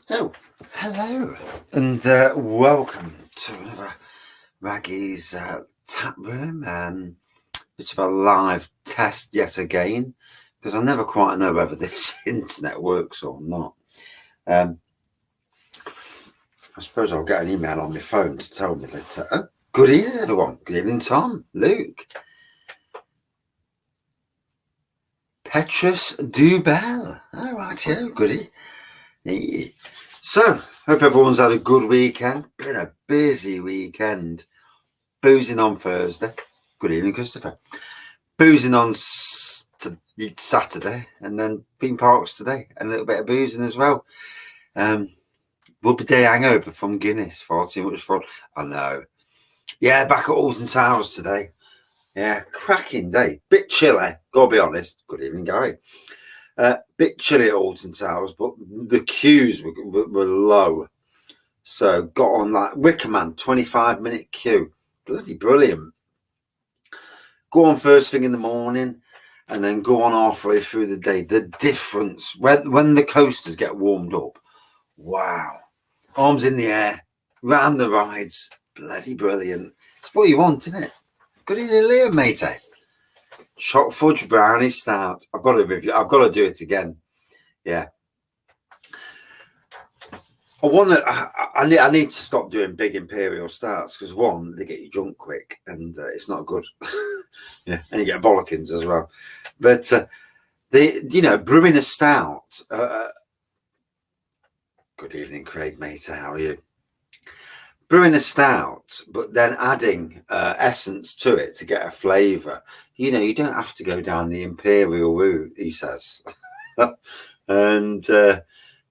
Oh, hello, and welcome to another Wraggys Taproom. Bit of a live test yet again, because I never quite know whether this internet works or not. I suppose I'll get an email on my phone to tell me that. Good evening, everyone. Good evening, Tom, Luke, Petrus Dubell. All right, yeah, goody. Hey. So, hope everyone's had a good weekend. Been a busy weekend. Boozing on Thursday. Good evening, Christopher. Boozing on Saturday, and then theme parks today, and a little bit of boozing as well. Rugby day hangover from Guinness. Far too much fun. I know. Yeah, back at Alton Towers today. Yeah, cracking day. Bit chilly, gotta be honest. Good evening, Gary. Bit chilly at Alton Towers, but the queues were low. So got on like Wickerman, 25-minute queue. Bloody brilliant. Go on first thing in the morning and then go on halfway through the day. The difference when the coasters get warmed up. Wow. Arms in the air, round the rides. Bloody brilliant. It's what you want, isn't it? Good evening, Liam, matey. Choc fudge brownie stout. I've got to review. I've got to do it again. Yeah. I need to stop doing big Imperial stouts because one, they get you drunk quick and it's not good. Yeah, and you get bollockins as well. But brewing a stout. Good evening, Craig, mate. How are you? Brewing a stout, but then adding essence to it to get a flavour. You don't have to go down the Imperial route, he says. And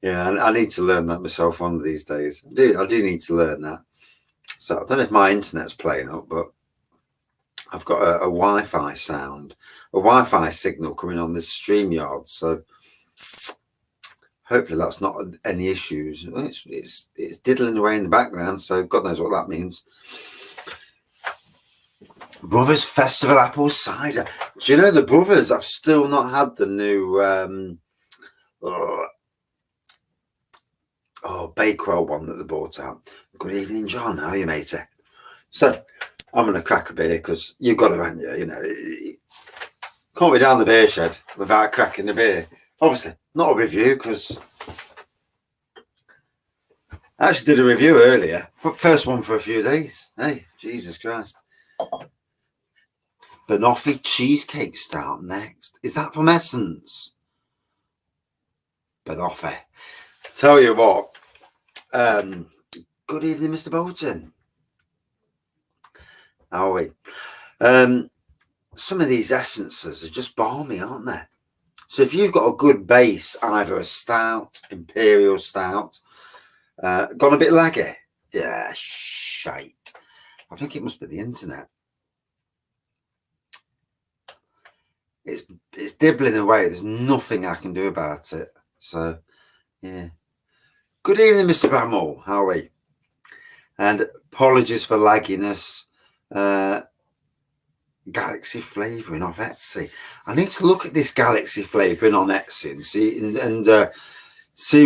yeah, I need to learn that myself one of these days. I do need to learn that. So I don't know if my internet's playing up, but I've got a Wi-Fi sound, a Wi-Fi signal coming on this StreamYard. So hopefully that's not any issues. It's diddling away in the background, so God knows what that means. Brothers Festival apple cider. Do you know the Brothers? I've still not had the new Bakewell one that they brought out. Good evening, John. How are you, matey? So I'm going to crack a beer because you've got to, haven't you? Can't be down the beer shed without cracking the beer. Obviously, not a review because I actually did a review earlier. First one for a few days. Hey, Jesus Christ. Banoffee cheesecake stout next. Is that from Essence? Banoffee. Tell you what. Good evening, Mr. Bolton. How are we? Some of these essences are just balmy, aren't they? So if you've got a good base, either a stout, Imperial stout, gone a bit laggy. Yeah, shite. I think it must be the internet. It's dibbling away. There's nothing I can do about it. So, yeah. Good evening, Mr. Bramall. How are we? And apologies for lagginess. Galaxy flavouring off Etsy. I need to look at this Galaxy flavouring on Etsy and see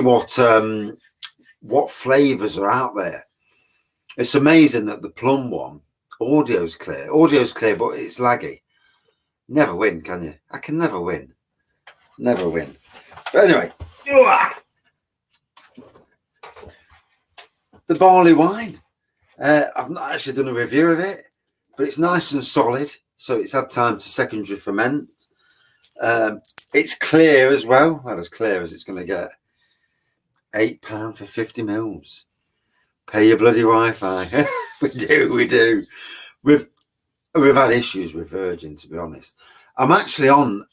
what flavours are out there. It's amazing that the plum one, audio's clear, but it's laggy. Never win, can you? I can never win. Never win. But anyway, the barley wine. I've not actually done a review of it, but it's nice and solid. So it's had time to secondary ferment. It's clear as well. Well, as clear as it's going to get. £8 for 50 mils. Pay your bloody Wi-Fi. We do. We've had issues with Virgin, to be honest. I'm actually on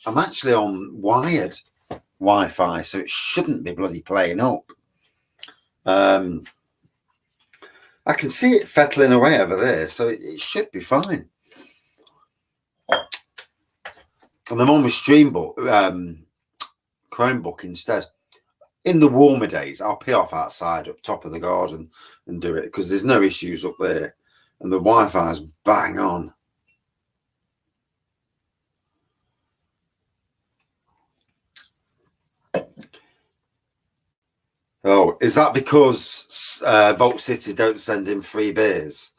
wired Wi-Fi, so it shouldn't be bloody playing up. I can see it fettling away over there, so it should be fine. And I'm on with Chromebook instead. In the warmer days, I'll pee off outside up top of the garden and do it because there's no issues up there. And the Wi-Fi is bang on. Oh, Now, is that because Vault City don't send in free beers?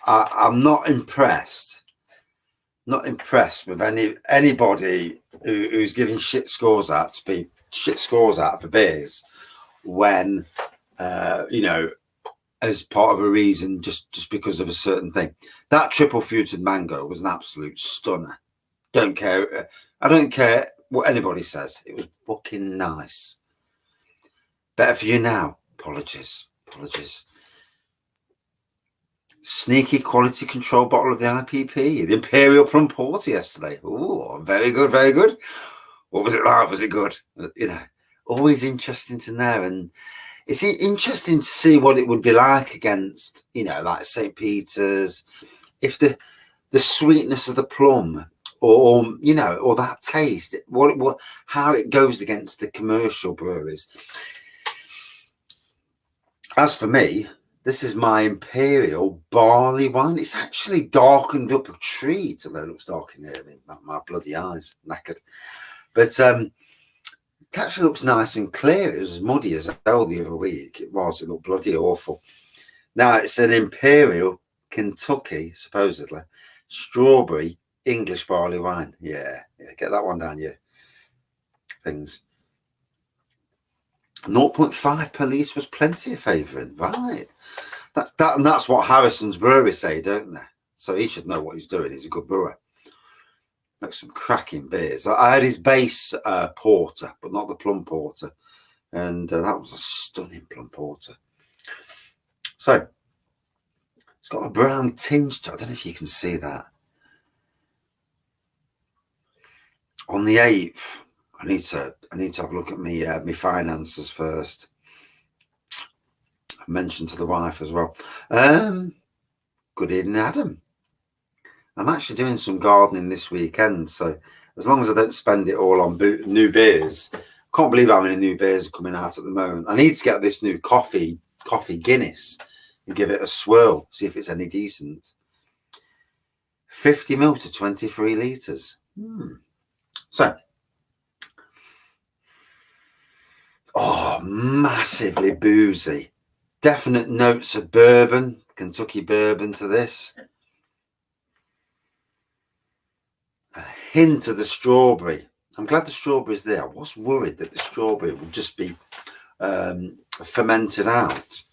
I'm not impressed. Not impressed with anybody who's giving shit scores out for beers when you know, as part of a reason, just because of a certain thing. That triple fruited mango was an absolute stunner. Don't care. I don't care what anybody says. It was fucking nice. Better for you now. Apologies. Sneaky quality control bottle of the IPP, the Imperial Plum Porter yesterday. Oh, very good, very good. What was it like? Was it good? You know, always interesting to know. And it's interesting to see what it would be like against, you know, like St. Peter's, if the sweetness of the plum or you know, or that taste, how it goes against the commercial breweries. As for me, this is my Imperial Barley Wine. It's actually darkened up a treat, although it looks dark in here. I mean, my bloody eyes, knackered. But it actually looks nice and clear. It was as muddy as hell the other week. It looked bloody awful. Now, it's an Imperial Kentucky, supposedly, strawberry English barley wine. Yeah, get that one down, your things. 0.5 per litre was plenty of favouring, right? That's what Harrison's Brewery say, don't they? So he should know what he's doing. He's a good brewer. Makes some cracking beers. I had his base porter, but not the plum porter, and that was a stunning plum porter. So it's got a brown tinge to it. I don't know if you can see that. On the 8th, I need to have a look at my finances first. I mentioned to the wife as well. Good evening, Adam. I'm actually doing some gardening this weekend, so as long as I don't spend it all on new beers. Can't believe how many new beers are coming out at the moment. I need to get this new coffee Guinness and give it a swirl, see if it's any decent. 50 ml to 23 litres. So, massively boozy. Definite notes of bourbon, Kentucky bourbon to this. A hint of the strawberry. I'm glad the strawberry's there. I was worried that the strawberry would just be fermented out.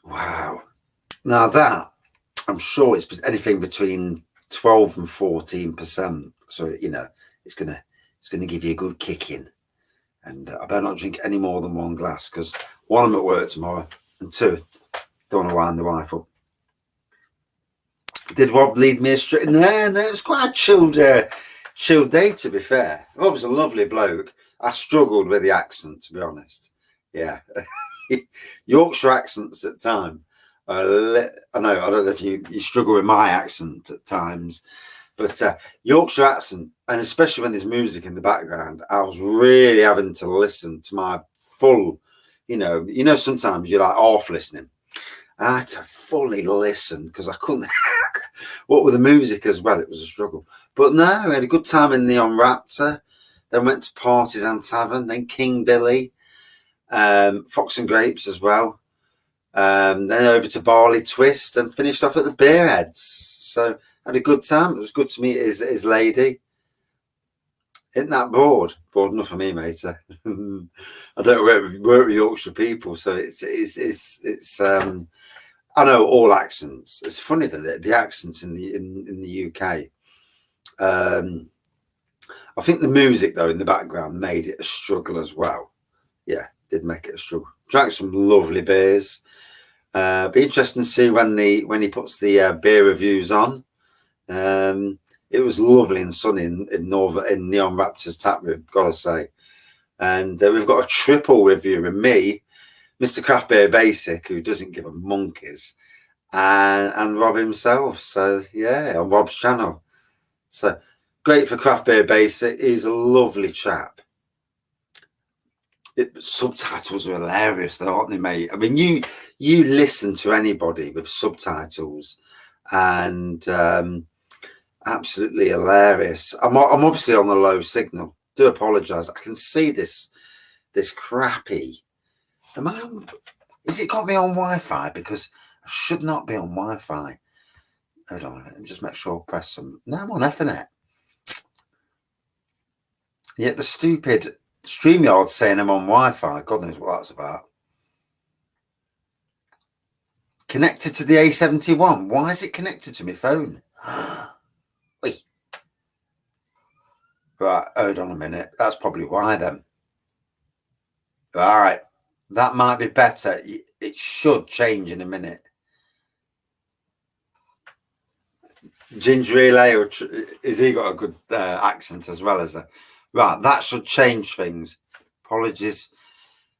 Wow. Now that, I'm sure it's anything between 12 and 14%. So, you know, it's gonna give you a good kick in. And I better not drink any more than one glass, because one, I'm at work tomorrow, and two, don't want to wind the wife up. Did Rob lead me astray? No, it was quite a chilled day, to be fair. Rob was a lovely bloke. I struggled with the accent, to be honest. Yeah. Yorkshire accents at times. I don't know if you struggle with my accent at times, but Yorkshire accent, and especially when there's music in the background, I was really having to listen to my full, you know, sometimes you're like half listening. I had to fully listen because I couldn't. What with the music as well, it was a struggle. But no, I had a good time in the Raptor. Then went to Partisan Tavern, then King Billy, Fox and Grapes as well. Then over to Barley Twist and finished off at the Beerheads. So had a good time. It was good to meet his lady. Isn't that bored? Bored enough for me, mate. I don't work with Yorkshire people, so it's I know all accents. It's funny that the accents in the UK. I think the music though in the background made it a struggle as well. Yeah, did make it a struggle. Drank some lovely beers. Be interesting to see when he puts the beer reviews on. It was lovely and sunny in Neon Raptors Taproom, gotta say. And we've got a triple review with me, Mr. Craft Beer Basic, who doesn't give a monkeys, and Rob himself. So yeah, on Rob's channel. So great for Craft Beer Basic. He's a lovely chap. Subtitles are hilarious, though, aren't they, mate? I mean, you listen to anybody with subtitles, and Absolutely hilarious. I'm obviously on the low signal. Do apologise. I can see this crappy. Is it got me on Wi-Fi? Because I should not be on Wi-Fi. Hold on, let me just make sure I press some. No, I'm on Ethernet. Yet the stupid StreamYard saying I'm on Wi-Fi. God knows what that's about. Connected to the A71. Why is it connected to my phone? Wait. Right, hold on a minute. That's probably why then. All right, that might be better. It should change in a minute. Ginger Ale, has he got a good accent as well as a... Right, that should change things. Apologies.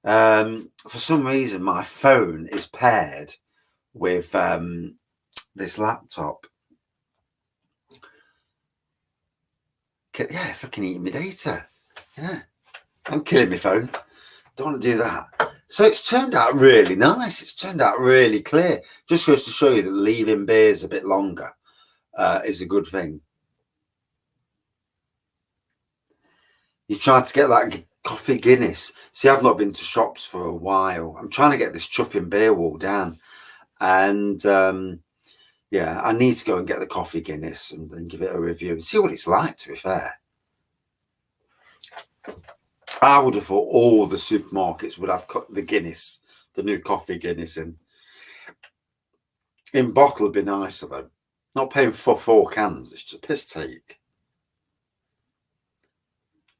For some reason, my phone is paired with this laptop. Yeah, fucking eating my data. Yeah, I'm killing my phone. Don't want to do that. So it's turned out really nice. It's turned out really clear. Just goes to show you that leaving beers a bit longer is a good thing. You try to get that coffee Guinness. See, I've not been to shops for a while. I'm trying to get this chuffing beer wall down. And yeah, I need to go and get the coffee Guinness and then give it a review and see what it's like, to be fair. I would have thought all the supermarkets would have the Guinness, the new coffee Guinness in. In bottle would be nicer though. Not paying for 4 cans. It's just a piss take.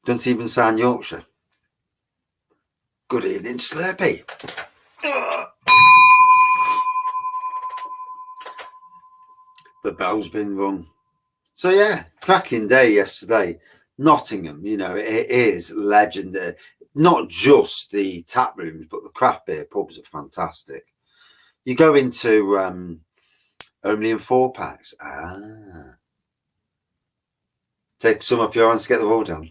Don't even sound Yorkshire. Good evening, Slurpee. The bell's been rung. So yeah, cracking day yesterday. Nottingham, you know, it is legendary. Not just the tap rooms, but the craft beer pubs are fantastic. You go into only in 4-packs. Take some off your hands to get the wall done.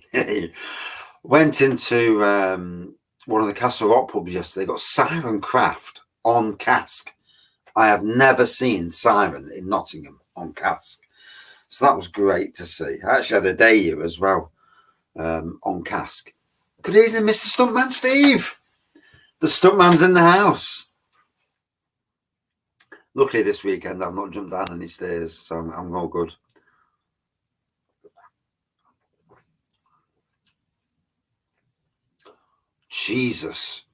Went into one of the Castle Rock pubs yesterday. Got Siren Craft on cask. I have never seen Siren in Nottingham on cask. So that was great to see. I actually had a day here as well on cask. Good evening, Mr. Stuntman Steve. The Stuntman's in the house. Luckily this weekend I've not jumped down any stairs, so I'm all good. Jesus.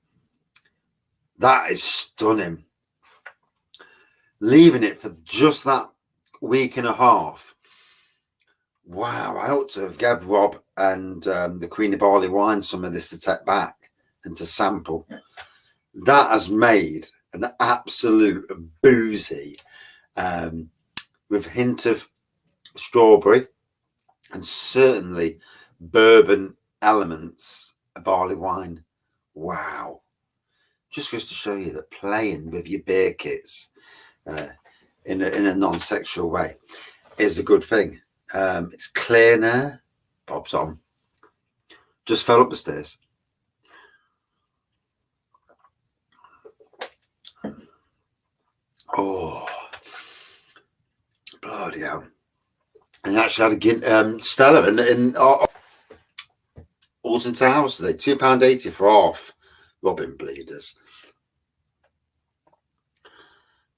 That is stunning. Leaving it for just that week and a half. Wow, I ought to have gave Rob and the Queen of Barley Wine some of this to take back and to sample. That has made an absolute boozy with a hint of strawberry and certainly bourbon elements of barley wine. Wow. Just goes to show you that playing with your beer kits in a non-sexual way is a good thing. It's clear now. Bob's on. Just fell up the stairs. Oh, bloody hell. And actually had a Stella in Alton Towers today. £2.80 for half. Robin Bleeders.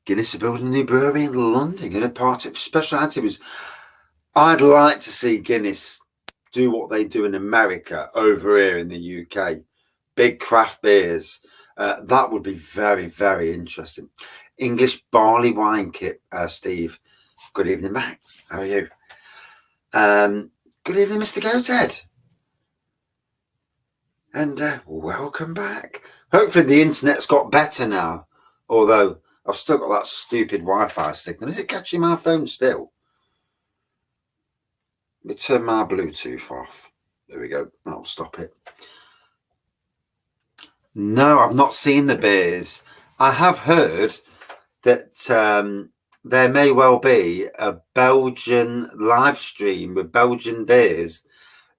Guinness are building a new brewery in London. And a part of speciality was, I'd like to see Guinness do what they do in America over here in the UK. Big craft beers. That would be very, very interesting. English barley wine kit, Steve. Good evening, Max. How are you? Good evening, Mr. Goathead. And welcome back. Hopefully the internet's got better now. Although I've still got that stupid Wi-Fi signal. Is it catching my phone still? Let me turn my Bluetooth off. There we go. That'll stop it. No, I've not seen the beers. I have heard that there may well be a Belgian live stream with Belgian beers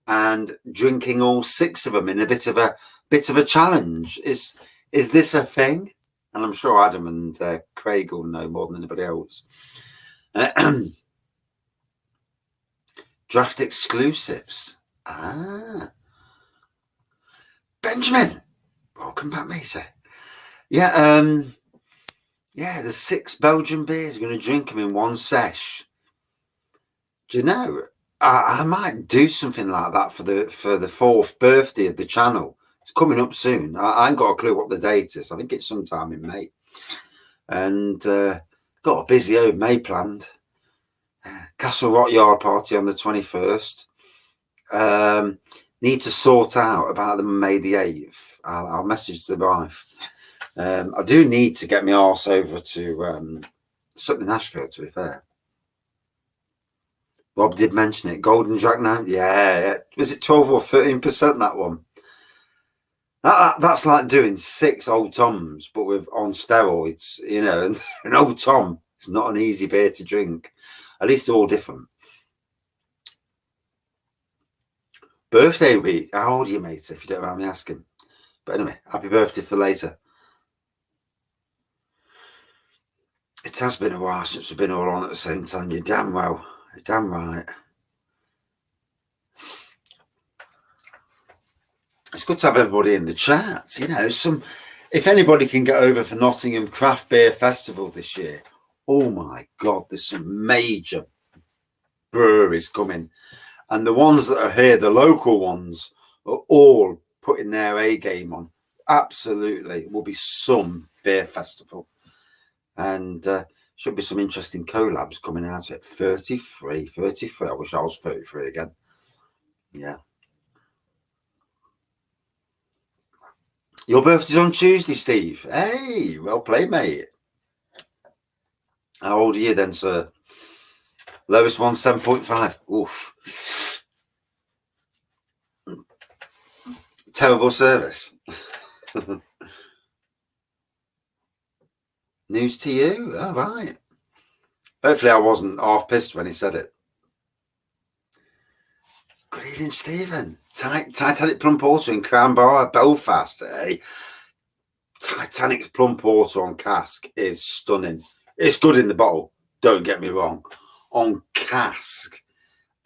and drinking all 6 of them in a bit of a challenge. Is this a thing? And I'm sure Adam and Craig will know more than anybody else. Draft exclusives. Ah. Benjamin, welcome back, mate. Yeah, there's 6 Belgian beers. You're going to drink them in one sesh. Do you know, I might do something like that for the 4th birthday of the channel. It's coming up soon. I ain't got a clue what the date is. I think it's sometime in May. And got a busy old May planned. Castle Rock Yard party on the 21st. Need to sort out about the May the 8th. I'll message the wife. I do need to get my arse over to something Nashville, to be fair. Rob did mention it. Golden Jack now. Yeah. Was it 12 or 13%, that one? That's like doing 6 Old Toms, but on steroids, you know. And an Old Tom is not an easy beer to drink. At least they're all different. Birthday week. How old are you, mate, if you don't mind me asking? But anyway, happy birthday for later. It has been a while since we've been all on at the same time. You're damn well. You're damn right. It's good to have everybody in the chat. You know, if anybody can get over for Nottingham Craft Beer Festival this year, oh my God, there's some major breweries coming. And the ones that are here, the local ones, are all putting their A game on. Absolutely. It will be some beer festival. And should be some interesting collabs coming out of it. 33. I wish I was 33 again. Yeah. Your birthday's on Tuesday, Steve. Hey, well played, mate. How old are you then, sir? Lowest one, 7.5. Oof. Terrible service. News to you? Oh, right. Hopefully I wasn't half pissed when he said it. Good evening, Stephen. Titanic Plum Porter in Crown Bar, Belfast. Hey. Titanic's Plum Porter on cask is stunning. It's good in the bottle, don't get me wrong. On cask,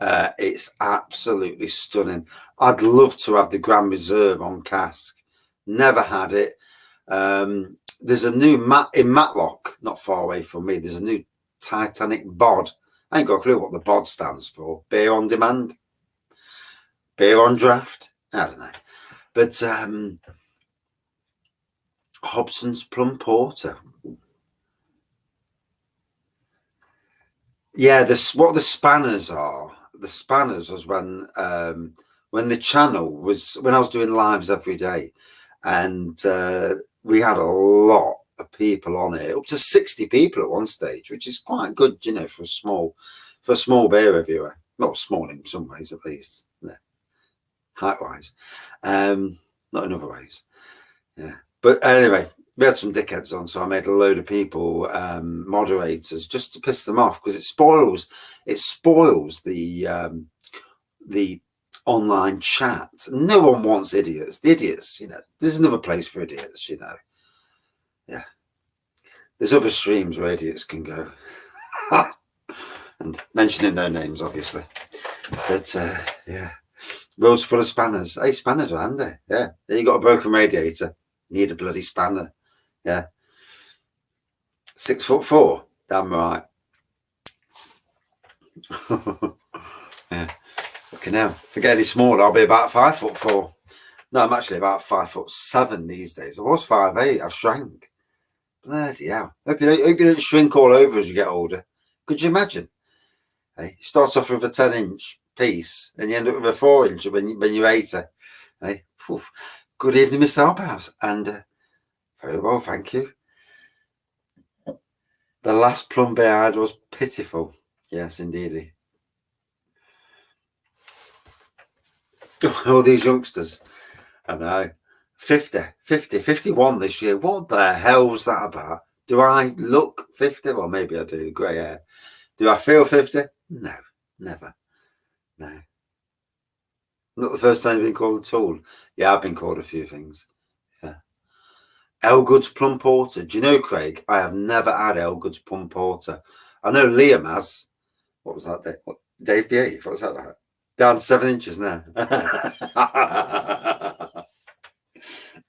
it's absolutely stunning. I'd love to have the Grand Reserve on cask. Never had it. There's a new in Matlock, not far away from me. There's a new Titanic bod. I ain't got a clue what the bod stands for. Beer on demand, beer on draft. I don't know. But Hobson's Plum Porter. Yeah, what the spanners are. The spanners was when the channel was, when I was doing lives every day, and we had a lot of people on it, up to 60 people at one stage, which is quite good, you know, for a small beer reviewer. Not small in some ways, at least, yeah. Height wise, not in other ways. Yeah, but anyway, we had some dickheads on, so I made a load of people moderators just to piss them off, because it spoils the online chat. No one wants idiots. The idiots, you know, there's another place for idiots, you know. Yeah, there's other streams where idiots can go. And mentioning no names, obviously, but yeah, world's full of spanners. Hey, spanners are handy. Yeah, you got a broken radiator, need a bloody spanner. Yeah, 6'4", damn right. Yeah, okay, now if I get any smaller, I'll be about 5'4". No, I'm actually about 5'7" these days. I was 5'8". I've shrank. Bloody hell! Hope you don't shrink all over as you get older. Could you imagine? Hey, you start off with a 10-inch piece, and you end up with a 4-inch when you're 80. Hey, poof. Good evening, Mr. Hobhouse, and very well, thank you. The last plum beer I had was pitiful. Yes, indeedy. All these youngsters, I know. 51 this year. What the hell's that about? Do I look 50? Well, maybe I do. Grey hair. Do I feel 50? No, never. No. Not the first time you've been called a tool. Yeah, I've been called a few things. Yeah. Elgood's Plum Porter. Do you know, Craig? I have never had Elgood's Plum Porter. I know Liam has. What was that? Dave B8, what's that like? Down to 7 inches now.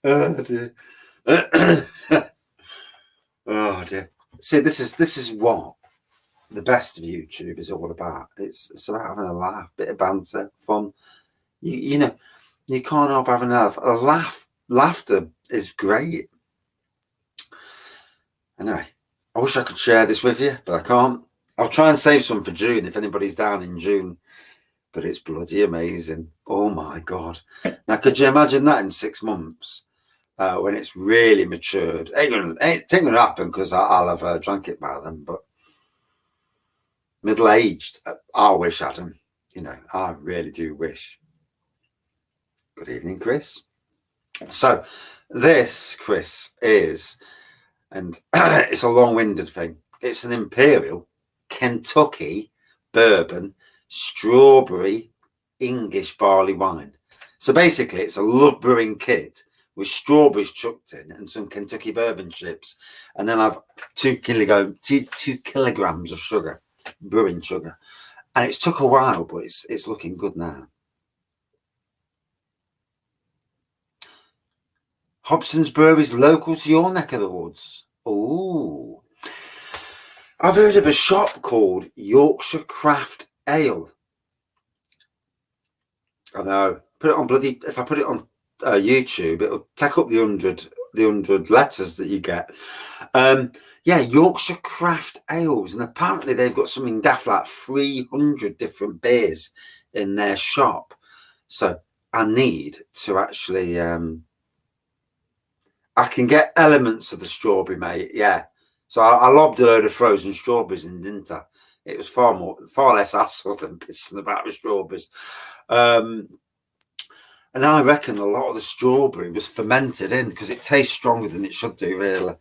Oh dear. Oh dear. See, this is what the best of YouTube is all about. It's about having a laugh, bit of banter, fun. You know, you can't help having a laugh. Laughter is great. Anyway, I wish I could share this with you, but I can't. I'll try and save some for June if anybody's down in June. But it's bloody amazing. Oh my God. Now, could you imagine that in 6 months when it's really matured? Ain't gonna happen because I'll have drank it by then, but middle-aged, I wish, Adam. I really do wish. Good evening, Chris. So this, Chris, is, and it's a long-winded thing, it's an Imperial Kentucky bourbon strawberry English barley wine. So basically it's a love brewing kit with strawberries chucked in and some Kentucky bourbon chips, and then I've 2 kilograms of sugar, brewing sugar, and it's took a while, but it's looking good now. Hobson's Brewery's local to your neck of the woods. Oh, I've heard of a shop called Yorkshirecraft Ale. I know. If I put it on YouTube, it'll take up the 100 letters that you get. Yeah, Yorkshire Craft Ales, and apparently they've got something daft like 300 different beers in their shop. So I need to actually. I can get elements of the strawberry, mate. Yeah. So I lobbed a load of frozen strawberries in, didn't I? It was far less hassle than pissing about with strawberries. And I reckon a lot of the strawberry was fermented in because it tastes stronger than it should do, really.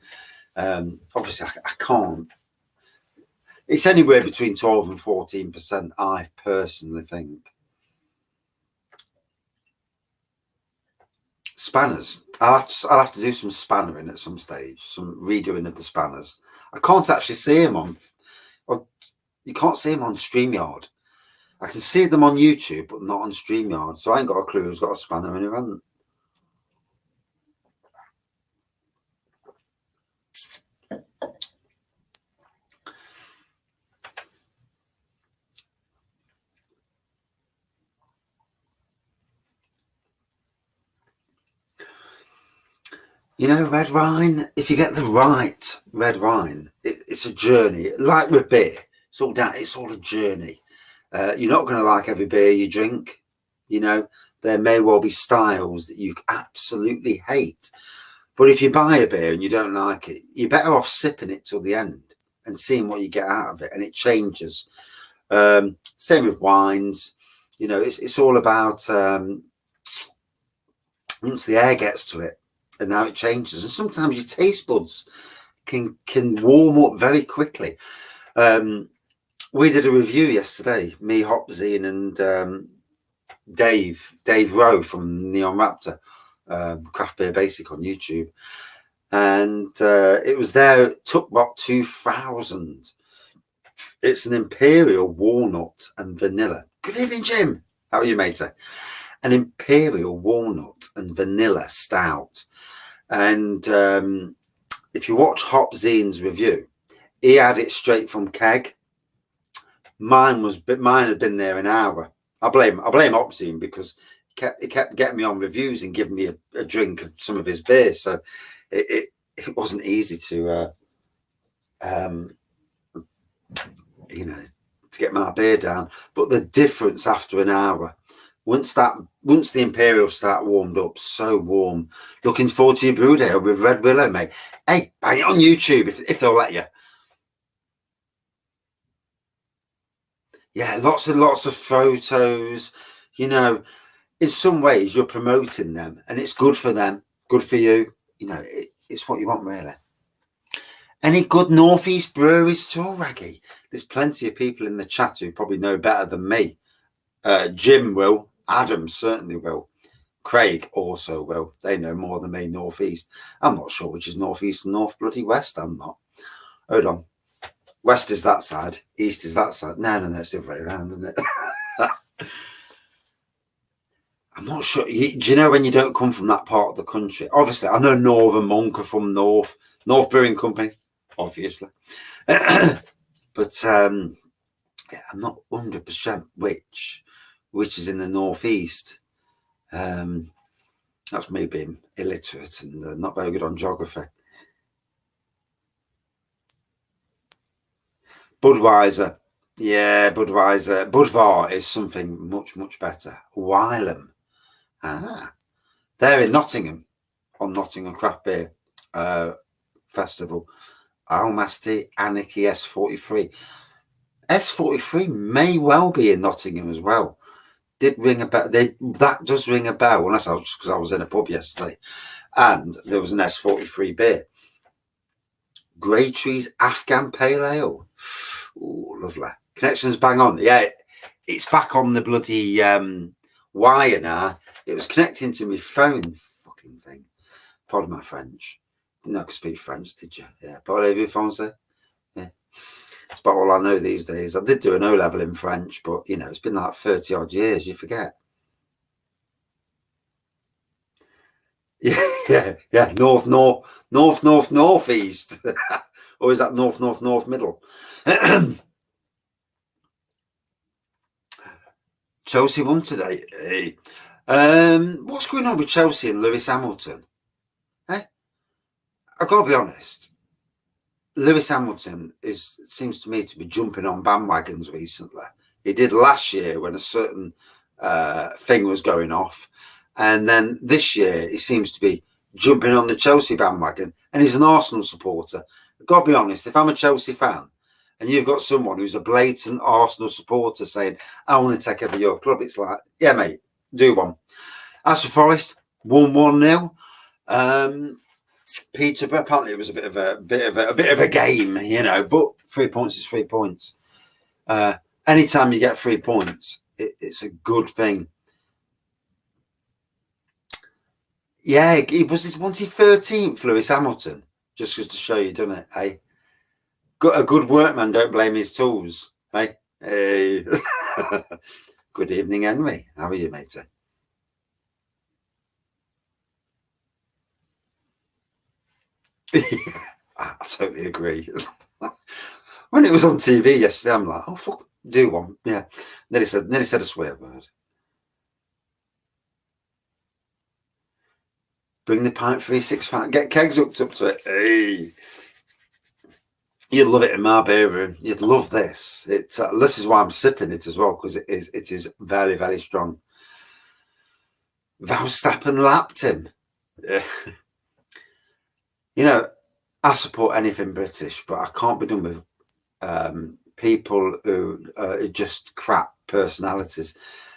Obviously, I can't. It's anywhere between 12 and 14%, I personally think. Spanners. I'll have to do some spannering at some stage, some redoing of the spanners. I can't actually see them on. You can't see them on StreamYard. I can see them on YouTube, but not on StreamYard. So I ain't got a clue who's got a spanner and who hasn't. Red wine, if you get the right red wine, it's a journey. Like with beer, it's all a journey. You're not going to like every beer you drink. There may well be styles that you absolutely hate. But if you buy a beer and you don't like it, you're better off sipping it till the end and seeing what you get out of it. And it changes. Same with wines. It's all about once the air gets to it, and now it changes. And sometimes your taste buds can warm up very quickly. We did a review yesterday, me, Hopzine, and Dave Rowe from Neon Raptor, Craft Beer Basic on YouTube. And it was there, it took about 2000. It's an Imperial Walnut and Vanilla. Good evening, Jim. How are you, matey? An Imperial Walnut and Vanilla Stout. And if you watch Hopzine's review, he had it straight from keg. Mine had been there an hour. I blame Hopzine because he kept getting me on reviews and giving me a drink of some of his beers. So it wasn't easy to get my beer down. But the difference after an hour, once the Imperial start warmed up, so warm. Looking forward to your brew day with Red Willow, mate. Hey, bang it on YouTube if they'll let you. Yeah, lots and lots of photos. In some ways you're promoting them, and it's good for them, good for you. It's what you want, really. Any good Northeast breweries at all, Raggy? There's plenty of people in the chat who probably know better than me. Jim will. Adam certainly will. Craig also will. They know more than me, Northeast. I'm not sure which is Northeast and North bloody West. I'm not. Hold on. West is that side, east is that side. No, it's the other way around, isn't it? I'm not sure. Do you know when you don't come from that part of the country? Obviously, I know Northern Monk are from North Brewing Company, obviously. But yeah, I'm not 100% which is in the northeast. That's me being illiterate and not very good on geography. Budweiser. Yeah, Budweiser. Budvar is something much, much better. Wylam. They're in Nottingham on Nottingham Craft Beer Festival. Almasty Anarchy S43. S43 may well be in Nottingham as well. Did ring a bell. That does ring a bell, unless I was just because I was in a pub yesterday and there was an S43 beer. Grey Trees Afghan Pale Ale. Oh, lovely. Connections bang on. Yeah, it's back on the bloody wire now. It was connecting to my phone fucking thing. Pardon my French. You know, I could speak French, did you? Yeah. Parlez-vous français? Yeah. It's about all I know these days. I did do an O-level in French, but, you know, it's been like 30 odd years. You forget. Yeah. North, east. Or is that north, middle? Chelsea won today. What's going on with Chelsea and Lewis Hamilton? I've got to be honest. Lewis Hamilton seems to me to be jumping on bandwagons recently. He did last year when a certain thing was going off. And then this year he seems to be jumping on the Chelsea bandwagon. And he's an Arsenal supporter. I've got to be honest, if I'm a Chelsea fan and you've got someone who's a blatant Arsenal supporter saying, I want to take over your club, it's like, yeah, mate, do one. As for Forest, 1-1-0. Peterborough, apparently it was a bit of a game, you know, but 3 points is 3 points. Anytime you get 3 points, it's a good thing. Yeah, he was 13th, Lewis Hamilton, just to show you, doesn't it? Hey, a good workman don't blame his tools. Hey. Good evening, Henry. How are you, matey? I totally agree. When it was on TV yesterday, I'm like, oh fuck, do one. Yeah. Nearly said a swear word. Bring the pint 365. Get kegs hooked up to it. Hey. You'd love it in my beer room. You'd love this. This is why I'm sipping it as well, because it is very, very strong. Verstappen lapped him. Yeah. You know, I support anything British, but I can't be done with people who are just crap personalities.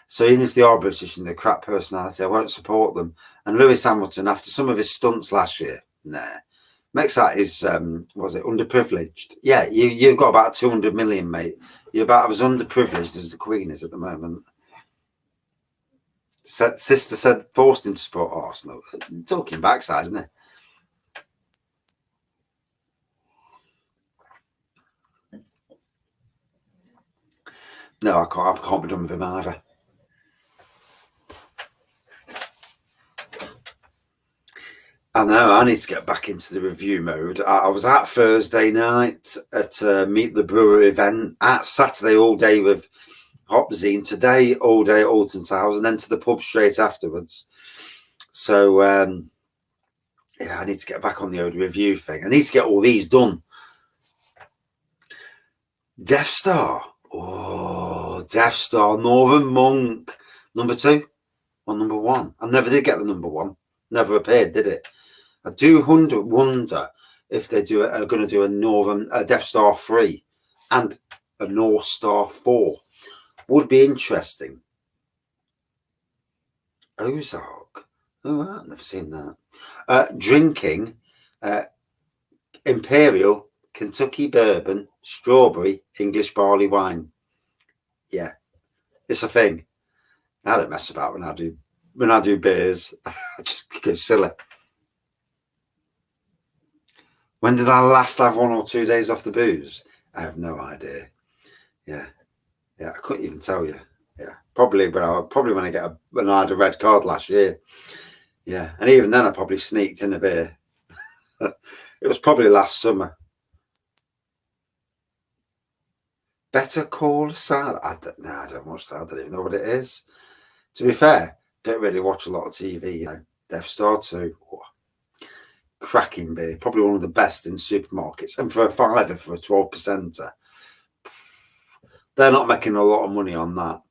So even if they are British and they're crap personality, I won't support them. And Lewis Hamilton, after some of his stunts last year, makes that his, was it underprivileged? Yeah, you've got about 200 million, mate. You're about as underprivileged as the Queen is at the moment. Sister said forced him to support Arsenal. Talking backside, isn't it? No, I can't be done with him either. I know, I need to get back into the review mode. I was at Thursday night at Meet the Brewer event, at Saturday all day with Hopzine, today all day at Alton Towers, and then to the pub straight afterwards. So, yeah, I need to get back on the old review thing. I need to get all these done. Death Star. Oh, Death Star, Northern Monk. Number 2 or number 1? I never did get the number 1. Never appeared, did it? I do wonder if they are going to do a Death Star 3 and a North Star 4. Would be interesting. Ozark. Oh, I've never seen that. Drinking Imperial Kentucky Bourbon Strawberry English Barley Wine. Yeah, it's a thing. I don't mess about when I do beers. I just go silly. When did I last have 1 or 2 days off the booze? I have no idea. Yeah, I couldn't even tell you. Yeah, probably when I had a red card last year. Yeah, and even then I probably sneaked in a beer. It was probably last summer. Better Call Saul. I don't watch that. I don't even know what it is. To be fair, don't really watch a lot of TV. You know, Death Star 2. Cracking beer, probably one of the best in supermarkets, and for a £5 for a 12%, they're not making a lot of money on that,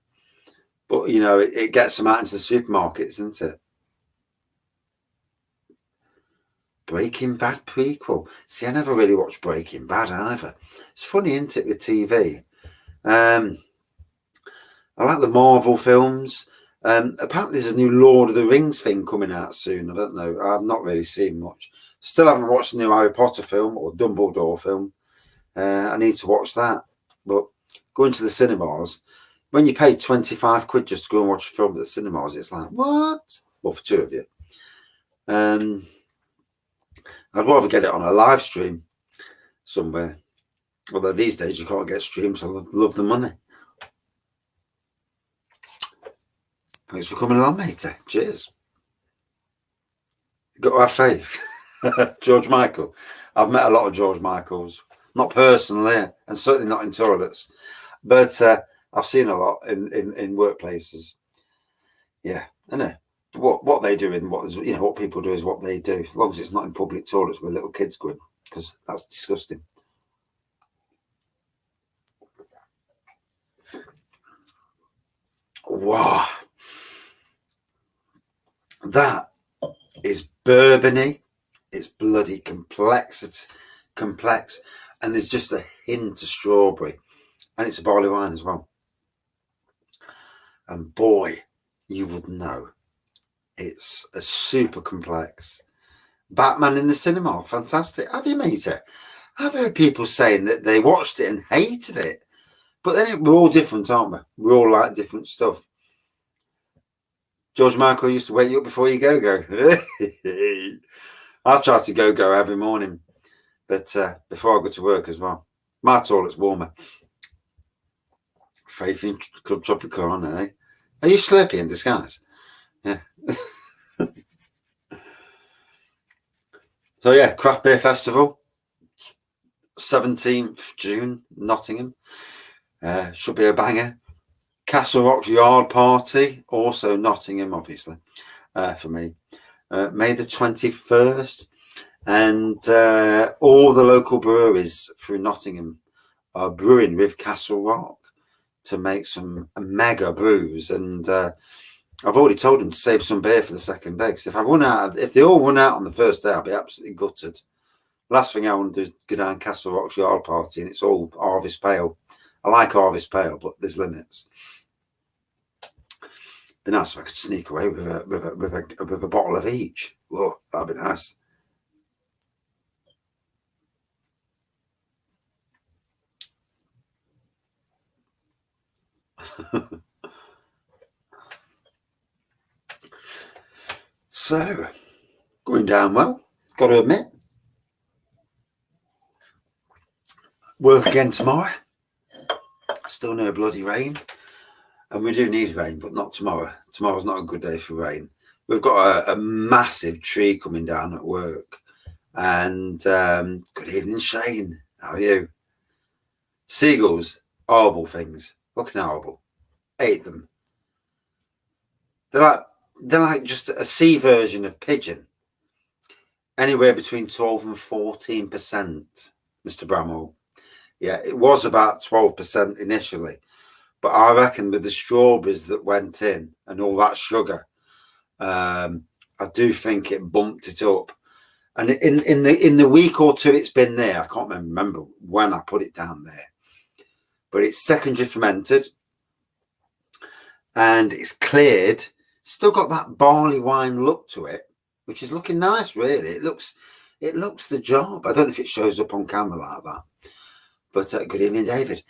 but you know, it gets them out into the supermarkets, isn't it? Breaking Bad prequel. See, I never really watched Breaking Bad either. It's funny, isn't it, with TV? I like the Marvel films. Apparently there's a new Lord of the Rings thing coming out soon. I don't know. I've not really seen much. Still haven't watched the new Harry Potter film or Dumbledore film. I need to watch that. But going to the cinemas, when you pay 25 quid just to go and watch a film at the cinemas, it's like, what? Well, for two of you. I'd rather get it on a live stream somewhere. Although these days you can't get streams, so I love the money. Thanks for coming along, matey. Cheers. You've got to have faith. George Michael. I've met a lot of George Michaels. Not personally, and certainly not in toilets. But I've seen a lot in workplaces. Yeah, I know. What they do and what people do is what they do. As long as it's not in public toilets where little kids go in, because that's disgusting. Wow. That is bourbony. It's bloody complex. It's complex. And there's just a hint of strawberry. And it's a barley wine as well. And boy, you would know. It's a super complex. Batman in the cinema. Fantastic. Have you made it? I've heard people saying that they watched it and hated it. But then we're all different, aren't we? We all like different stuff. George Michael used to wake you up before you go. I try to go every morning, but before I go to work as well. My toilet's warmer. Faith in Club Tropicana, eh? Are you Slurpee in disguise? Yeah. So yeah, Craft Beer Festival, 17th June, Nottingham. Should be a banger. Castle Rock's Yard Party, also Nottingham, obviously, for me. May the 21st, and all the local breweries through Nottingham are brewing with Castle Rock to make some mega brews. And I've already told them to save some beer for the second day, because if they all run out on the first day, I'll be absolutely gutted. Last thing I want to do is go down Castle Rock's Yard Party, and it's all Harvest Pale. I like Harvest Pale, but there's limits. Be nice if I could sneak away with a bottle of each. Whoa, that'd be nice. So, going down well, got to admit. Work again tomorrow. Still no bloody rain. And we do need rain, but not tomorrow. Tomorrow's not a good day for rain. We've got a massive tree coming down at work. And good evening, Shane. How are you? Seagulls, horrible things. Fucking horrible. Hate them. They're like just a sea version of pigeon. Anywhere between 12 and 14%, Mr. Bramwell. Yeah, it was about 12% initially. But I reckon with the strawberries that went in and all that sugar, I do think it bumped it up. And in the week or two it's been there, I can't remember when I put it down there, but it's secondary fermented and it's cleared. Still got that barley wine look to it, which is looking nice, really. It looks the job. I don't know if it shows up on camera like that, but good evening, David.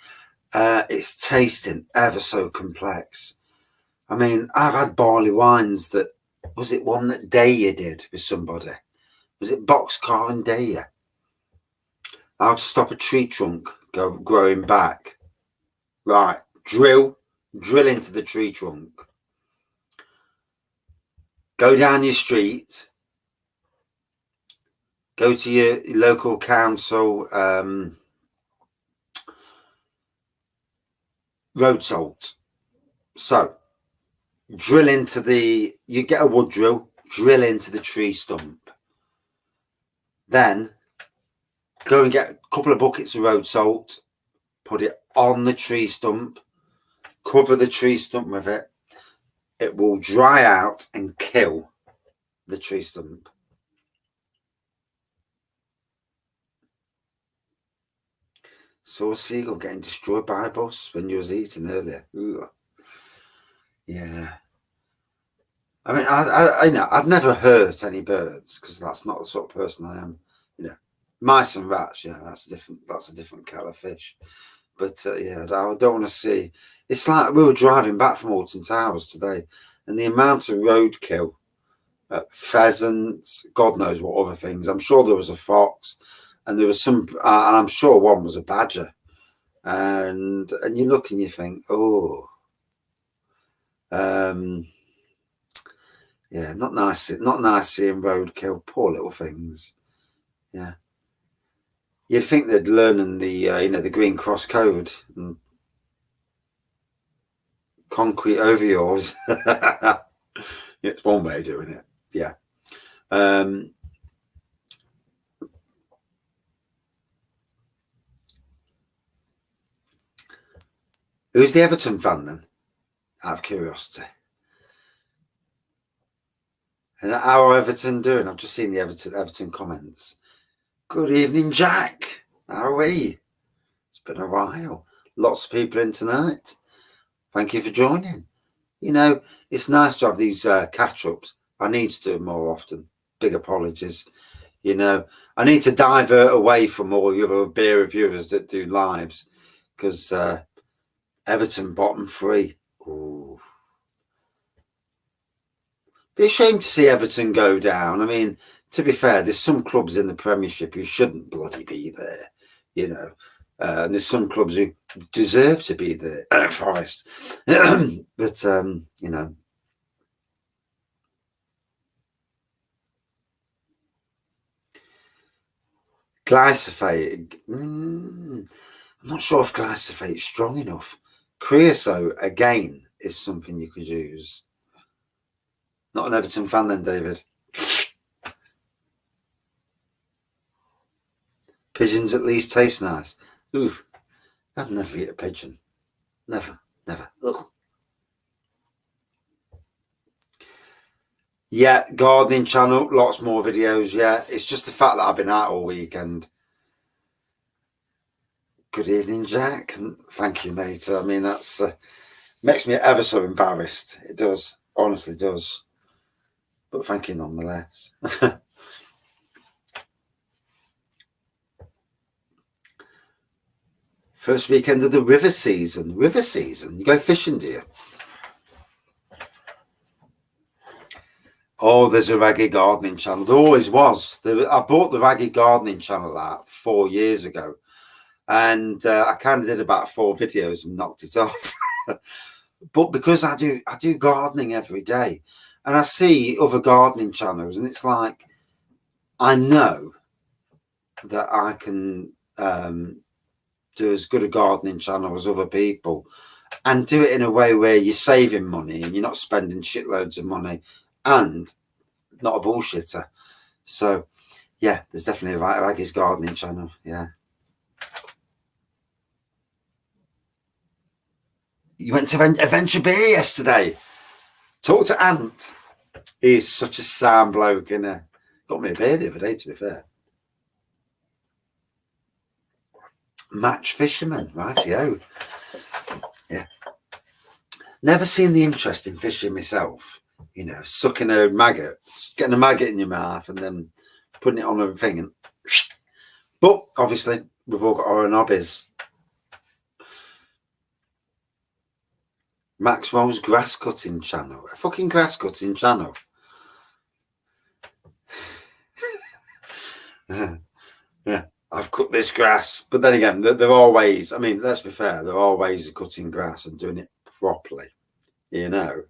It's tasting ever so complex. I mean, I've had barley wines that, was it one that Daya did with somebody? Was it Boxcar and Daya? How to stop a tree trunk growing back. Right, drill into the tree trunk. Go down your street. Go to your local council road salt. So drill into you get a wood drill, drill into the tree stump. Then go and get a couple of buckets of road salt, put it on the tree stump, cover the tree stump with it. It will dry out and kill the tree stump. Saw a seagull getting destroyed by a bus when you was eating earlier. Ooh. Yeah. I mean, I know I'd never hurt any birds because that's not the sort of person I am. You know, mice and rats. Yeah, that's a different kettle of fish. But yeah, I don't want to see. It's like we were driving back from Alton Towers today, and the amount of roadkill, pheasants, God knows what other things. I'm sure there was a fox, and there was some, and I'm sure one was a badger. And you look and you think, oh. Yeah, not nice. Not nice seeing roadkill. Poor little things. Yeah, you'd think they'd learn the the Green Cross Code and concrete over yours. Yeah, it's one way of doing it. Yeah. Who's the Everton fan then? Out of curiosity. And how are Everton doing? I've just seen the Everton comments. Good evening, Jack. How are we? It's been a while. Lots of people in tonight. Thank you for joining. You know, it's nice to have these catch-ups. I need to do them more often. Big apologies. You know, I need to divert away from all the other beer reviewers that do lives because Everton bottom 3. Ooh. Be a shame to see Everton go down. I mean, to be fair, there's some clubs in the Premiership who shouldn't bloody be there, you know. And there's some clubs who deserve to be there, Forest. But, you know. Glyphosate. I'm not sure if glyphosate is strong enough. Creosote, again, is something you could use. Not an Everton fan then, David. Pigeons at least taste nice. Oof. I'd never eat a pigeon. Never. Ugh. Yeah, gardening channel, lots more videos. Yeah, it's just the fact that I've been out all weekend. Good evening, Jack. Thank you, mate. I mean, that's makes me ever so embarrassed. It does, honestly does. But thank you nonetheless. First weekend of the river season. River season. You go fishing, do you? Oh, there's a Wraggy gardening channel. There always was. I bought the Wraggy gardening channel out 4 years ago. And I kind of did about 4 videos and knocked it off. But because I do gardening every day, and I see other gardening channels, and it's like I know that I can do as good a gardening channel as other people, and do it in a way where you're saving money and you're not spending shitloads of money, and not a bullshitter. So yeah, there's definitely a Wraggy's gardening channel. Yeah. You went to Adventure Beer yesterday. Talk to Ant. He's such a sound bloke, and got me a beer the other day, to be fair. Match fisherman, rightio. Yeah. Never seen the interest in fishing myself. You know, sucking a maggot, getting a maggot in your mouth, and then putting it on a thing. And but obviously, we've all got our own hobbies. Maxwell's grass cutting channel. A fucking grass cutting channel. Yeah. I've cut this grass. But then again, there are ways. I mean, let's be fair. There are ways of cutting grass and doing it properly. You know,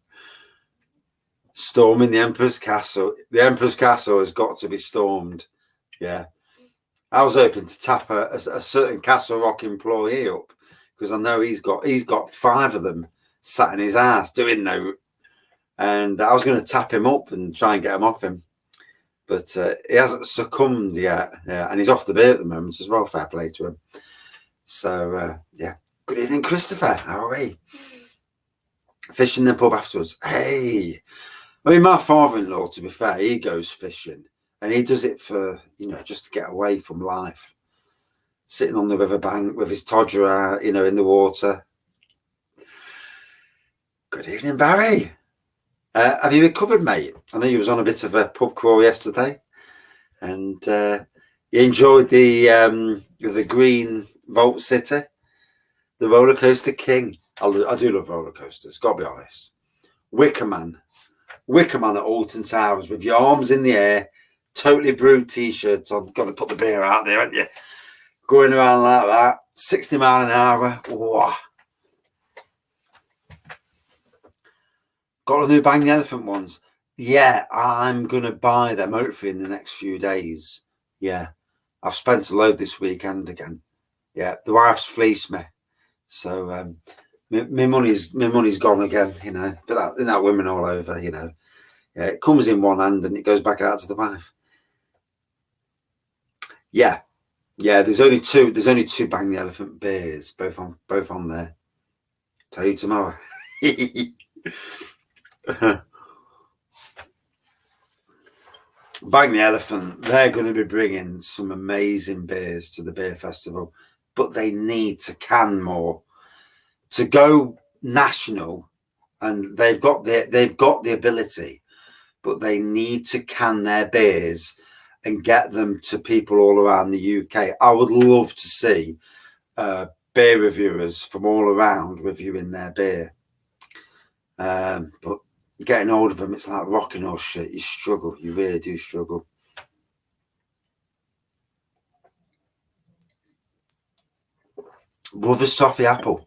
storming the Emperor's Castle. The Emperor's Castle has got to be stormed. Yeah. I was hoping to tap a certain Castle Rock employee up because I know he's got 5 of them sat in his ass doing no. And I was going to tap him up and try and get him off him. But he hasn't succumbed yet. Yeah, and he's off the beer at the moment as well. Fair play to him. So, yeah. Good evening, Christopher. How are we? Fishing the pub afterwards. Hey. I mean, my father-in-law, to be fair, he goes fishing. And he does it for, you know, just to get away from life. Sitting on the riverbank with his todger out, you know, in the water. Good evening, Barry. Have you recovered, mate? I know you was on a bit of a pub crawl yesterday. And you enjoyed the green Vault City. The roller coaster king. I do love roller coasters, got to be honest. Wicker Man at Alton Towers with your arms in the air. Totally brewed t-shirts on. Got to put the beer out there, haven't you? Going around like that. 60 mile an hour. Wow. Got a new Bang the Elephant ones. Yeah, I'm going to buy them hopefully in the next few days. Yeah. I've spent a load this weekend again. Yeah. The wife's fleeced me. So my money's gone again, you know. But that women all over, you know. Yeah, it comes in one hand and it goes back out to the wife. Yeah, there's only two Bang the Elephant beers, both on there. Tell you tomorrow. Bang the Elephant, they're going to be bringing some amazing beers to the beer festival, but they need to can more to go national, and they've got the ability, but they need to can their beers and get them to people all around the UK. I would love to see beer reviewers from all around reviewing their beer. But getting hold of them, it's like rocking or shit. You struggle. You really do struggle. Brothers Toffee Apple.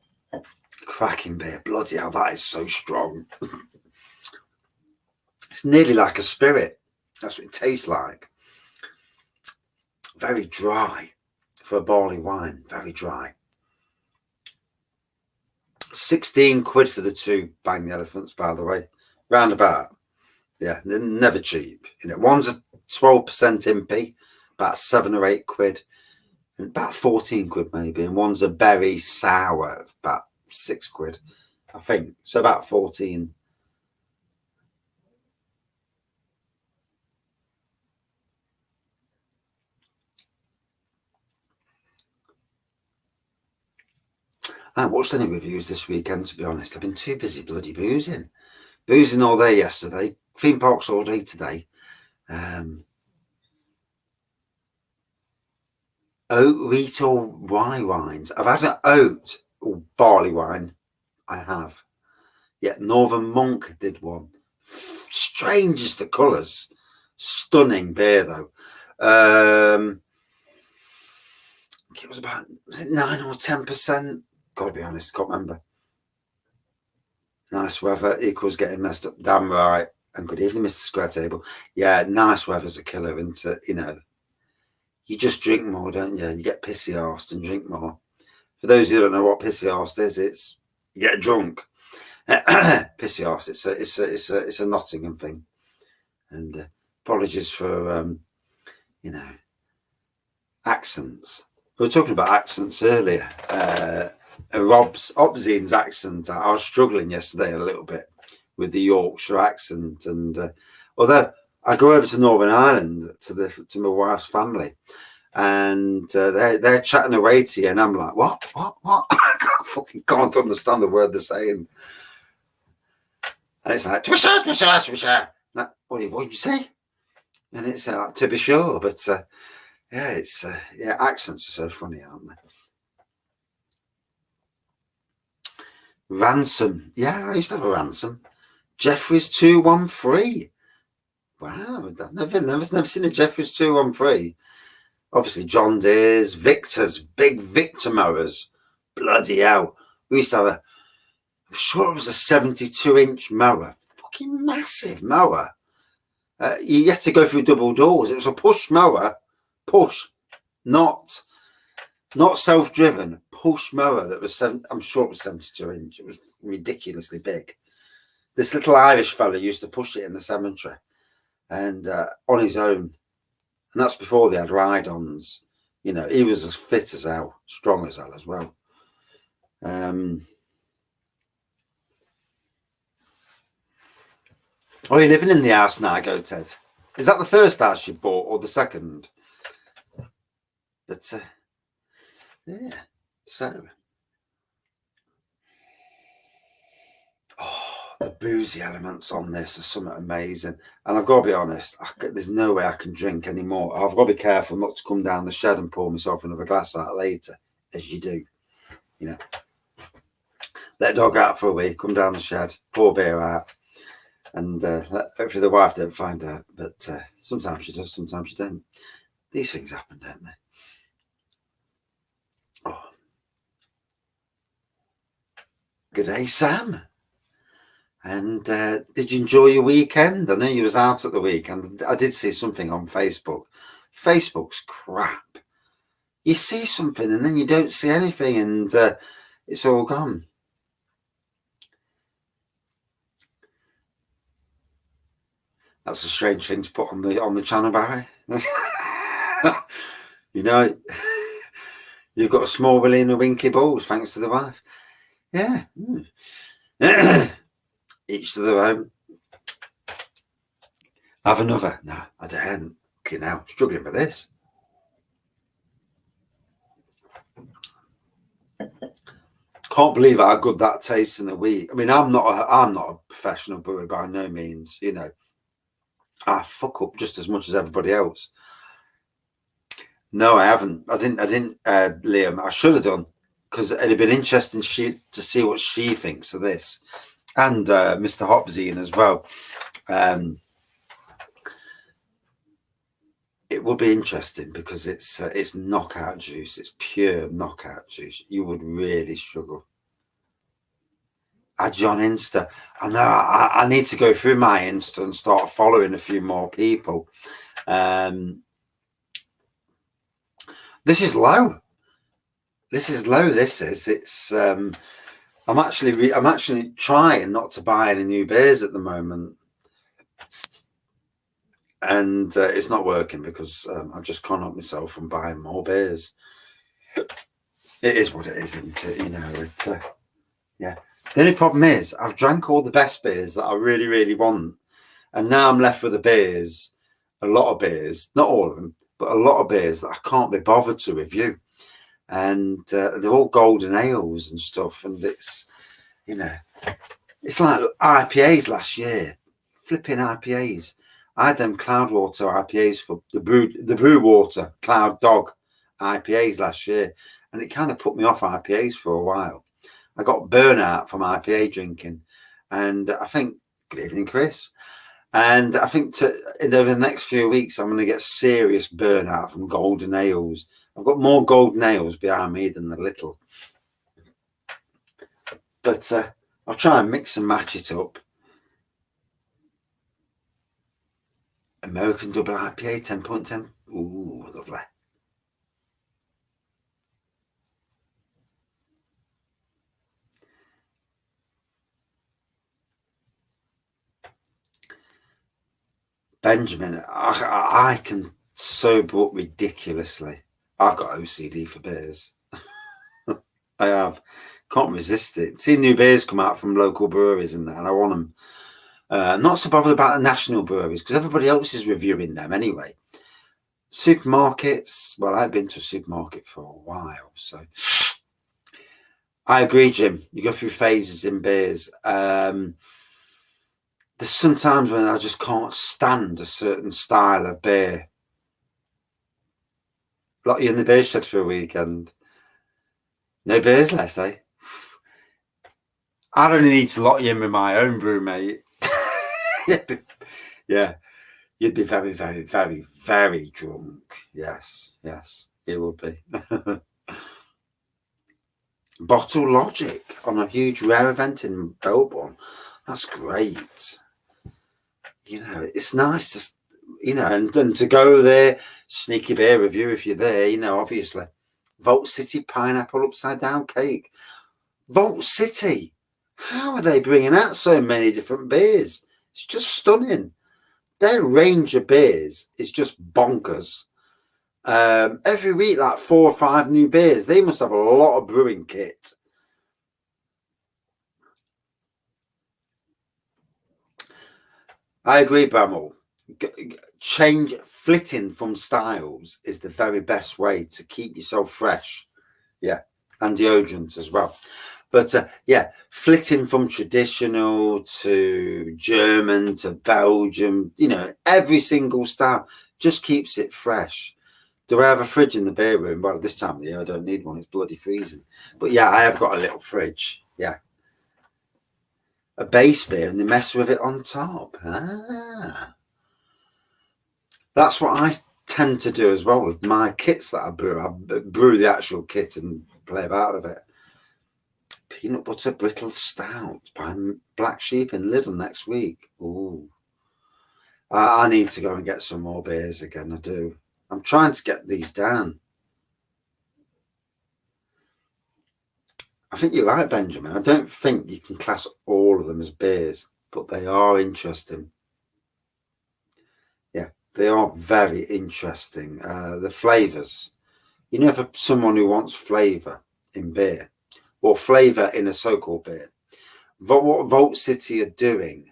Cracking beer. Bloody hell, that is so strong. It's nearly like a spirit. That's what it tastes like. Very dry for a barley wine. Very dry. 16 quid for the 2 Bang the Elephants, by the way. Roundabout. Yeah, they're never cheap. You know, one's a 12% MP, about 7 or 8 quid. And about 14 quid maybe. And one's a berry sour, about 6 quid, I think. So about 14. I haven't watched any reviews this weekend, to be honest. I've been too busy bloody boozing. Boozing all day yesterday. Theme parks all day today. Oat, wheat or rye wines. I've had an oat or barley wine. I have. Yeah, Northern Monk did one. Strange as the colours. Stunning beer, though. It was about 9 or 10%. Gotta be honest, can't remember. Nice weather equals getting messed up. Damn right. And good evening, Mr. Square Table. Yeah, nice weather's a killer, isn't it? You know, you just drink more, don't you? You get pissy-arsed and drink more. For those who don't know what pissy-arsed is, it's you get drunk. Pissy-arsed, it's a Nottingham thing. And apologies for, you know, accents. We were talking about accents earlier. Obzine's accent, I was struggling yesterday a little bit with the Yorkshire accent, and although I go over to Northern Ireland to my wife's family, and they're chatting away to you, and I'm like, what? I can't understand the word they're saying, and it's like, to be sure. Like, what did you say? And it's like, to be sure, but yeah, it's accents are so funny, aren't they? Ransom. Yeah, I used to have a Ransom. Jeffries 213. Wow, I've never seen a Jeffries 213. obviously John Deere's, Victor's, big Victor mowers. Bloody hell. We used to have I'm sure it was a 72-inch mower. Fucking massive mower. You had to go through double doors. It was a push mower. Push. Not self-driven. Push mower that was, I'm sure it was 72 inch. It was ridiculously big. This little Irish fella used to push it in the cemetery and on his own. And that's before they had ride-ons. You know, he was as fit as hell, strong as hell as well. Oh, you're living in the house now, go Ted. Is that the first house you bought or the second? But yeah, so the boozy elements on this are something amazing. And I've got to be honest, there's no way I can drink anymore. I've got to be careful not to come down the shed and pour myself another glass out later, as you do. You know, let a dog out for a week, come down the shed, pour beer out. And hopefully the wife don't find out. But sometimes she does, sometimes she don't. These things happen, don't they? Oh. Good day, Sam. And did you enjoy your weekend? I know you was out at the weekend. I did see something on Facebook. Facebook's crap. You see something and then you don't see anything, and it's all gone. That's a strange thing to put on the channel, Barry. You know, you've got a small willy and a winkly balls, thanks to the wife. Yeah. Each to their own. Have another. No, I don't. Okay, now struggling with this. Can't believe how good that tastes in a week. I mean, I'm not a professional brewer by no means. You know, I fuck up just as much as everybody else. No, I haven't. I didn't, Liam. I should have done, because it'd have been interesting to see what she thinks of this, and Mr. Hopzine as well. It will be interesting because it's knockout juice. It's pure knockout juice. You would really struggle. Add you on Insta. I know I need to go through my Insta and start following a few more people. This is low. This is low. This is. It's. I'm actually trying not to buy any new beers at the moment, and it's not working because I just can't help myself from buying more beers. It is what it is, isn't it? You know. Yeah. The only problem is I've drank all the best beers that I really, really want, and now I'm left with the beers, a lot of beers, not all of them, but a lot of beers that I can't be bothered to review. And they're all golden ales and stuff, and it's, you know, it's like IPAs last year. Flipping IPAs. I had them Cloudwater IPAs for the Brew Water Cloud Dog IPAs last year, and it kind of put me off IPAs for a while. I got burnout from IPA drinking, and I think, good evening, Chris. And I think over the next few weeks, I'm going to get serious burnout from golden ales. I've got more golden ales behind me than the little. But I'll try and mix and match it up. American Double IPA 10.10. Ooh, lovely. Benjamin, I can sober up ridiculously. I've got OCD for beers. I have. Can't resist it. See new beers come out from local breweries and that, and I want them. Not so bothered about the national breweries because everybody else is reviewing them anyway. Supermarkets, well, I've been to a supermarket for a while, so I agree, Jim. You go through phases in beers. There's sometimes when I just can't stand a certain style of beer. Lock you in the beer shed for a weekend. No beers left, eh? I don't need to lock you in with my own brew, mate. Yeah. You'd be very, very, very, very drunk. Yes, yes, it would be. Bottle Logic on a huge rare event in Bourbon. That's great. You know, it's nice to, you know, and to go there, sneaky beer review if you're there, you know, obviously. Vault City Pineapple Upside Down Cake. Vault City. How are they bringing out so many different beers? It's just stunning. Their range of beers is just bonkers. Every week, like 4 or 5 new beers. They must have a lot of brewing kit. I agree, Bramall. Flitting from styles is the very best way to keep yourself fresh. Yeah, and deodorant as well. But yeah, flitting from traditional to German to Belgium, you know, every single style just keeps it fresh. Do I have a fridge in the beer room? Well, this time of the year, I don't need one. It's bloody freezing. But yeah, I have got a little fridge. Yeah. A base beer and they mess with it on top. Ah. That's what I tend to do as well with my kits that I brew. I brew the actual kit and play about with it. Peanut Butter Brittle Stout by Black Sheep in Lidl next week. Ooh. I need to go and get some more beers again. I do. I'm trying to get these down. I think you're right, Benjamin. I don't think you can class all of them as beers, but they are interesting. Yeah, they are very interesting. The flavours. You know, for someone who wants flavour in beer, or flavour in a so-called beer, what Vault City are doing,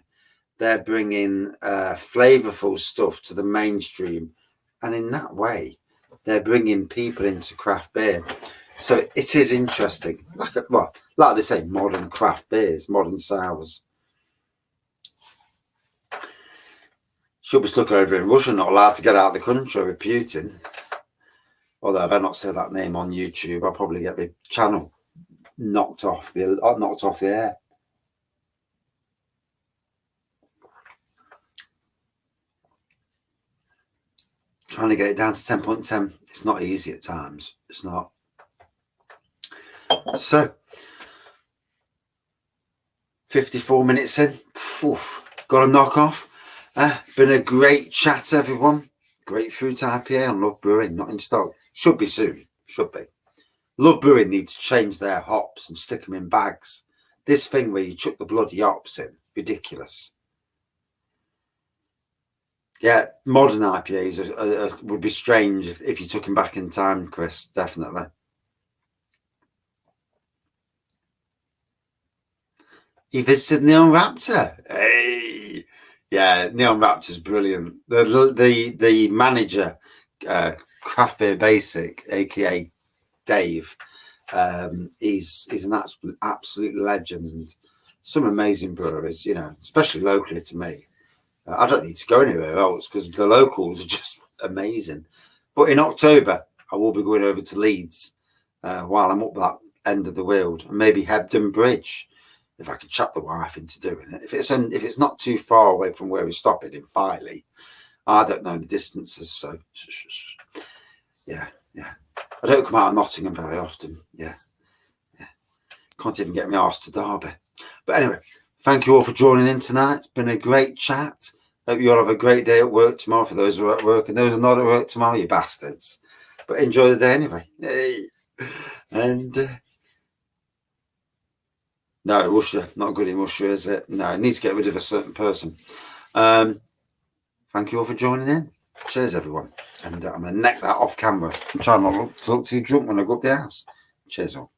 they're bringing flavourful stuff to the mainstream. And in that way, they're bringing people into craft beer. So it is interesting. Like they say, modern craft beers, modern sours. Should be stuck over in Russia, not allowed to get out of the country with Putin. Although I better not say that name on YouTube, I'll probably get my channel knocked off the air. Trying to get it down to 10.10. It's not easy at times. It's not. So, 54 minutes in. Got a knock off. Been a great chat, everyone. Grapefruit IPA on Love Brewing, not in stock. Should be soon. Should be. Love Brewing needs to change their hops and stick them in bags. This thing where you chuck the bloody hops in, ridiculous. Yeah, modern IPAs would be strange if you took them back in time, Chris, definitely. He visited Neon Raptor. Hey, yeah, Neon Raptor's brilliant. The manager, Craft Beer Basic, aka Dave, he's an absolute legend. Some amazing breweries, you know, especially locally to me. I don't need to go anywhere else because the locals are just amazing. But in October, I will be going over to Leeds while I'm up that end of the world, and maybe Hebden Bridge, if I can chat the wife into doing it. If it's not too far away from where we're stopping in Filey, I don't know the distances, so yeah. I don't come out of Nottingham very often. Yeah. Can't even get my arse to Derby. But anyway, thank you all for joining in tonight. It's been a great chat. Hope you all have a great day at work tomorrow for those who are at work, and those who are not at work tomorrow, you bastards. But enjoy the day anyway. Hey. And no, Russia, not good in Russia, is it? No, it needs to get rid of a certain person. Thank you all for joining in. Cheers, everyone. And I'm going to neck that off camera. I'm trying not to look too drunk when I go up the house. Cheers all.